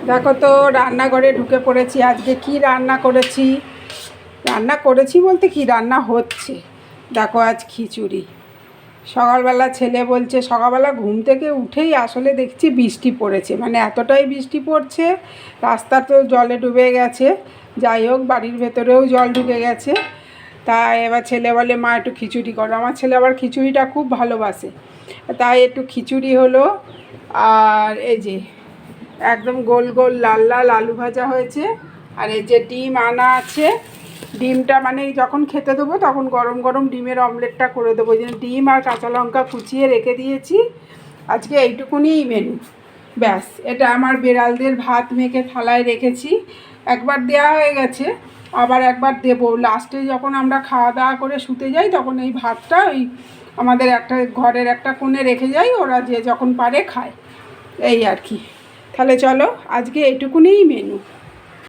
দেখো তো রান্নাঘরে ঢুকে পড়েছি। আজকে কি রান্না করেছি বলতে কি রান্না হচ্ছে দেখো। আজ খিচুড়ি। সকালবেলা ছেলে বলছে, সকালবেলা ঘুম থেকে উঠেই আসলে দেখছি বৃষ্টি পড়েছে, মানে এতটাই বৃষ্টি পড়ছে, রাস্তা তো জলে ডুবে গেছে। যাই হোক, বাড়ির ভেতরেও জল ঢুকে গেছে। তাই এবার ছেলে বলে, মা একটু খিচুড়ি করো। আমার ছেলে আবার খিচুড়িটা খুব ভালোবাসে, তাই একটু খিচুড়ি হলো। আর এই যে একদম গোল গোল লাল লাল আলু ভাজা হয়েছে। আর এই যে ডিম আনা আছে, ডিমটা মানে যখন খেতে দেবো তখন গরম গরম ডিমের অমলেটটা করে দেবো। ওই জন্য ডিম আর কাঁচা লঙ্কা কুচিয়ে রেখে দিয়েছি। আজকে এইটুকুনিই মেনু, ব্যাস। এটা আমার বেড়ালদের ভাত মেখে থালায় রেখেছি। একবার দেওয়া হয়ে গেছে, আবার একবার দেবো। লাস্টে যখন আমরা খাওয়া দাওয়া করে শুতে যাই তখন এই ভাতটা ওই আমাদের একটা ঘরের একটা কোণে রেখে যাই, ওরা যে যখন পারে খায়, এই আর কি। তাহলে চলো, আজকে এইটুকুনিই মেনু।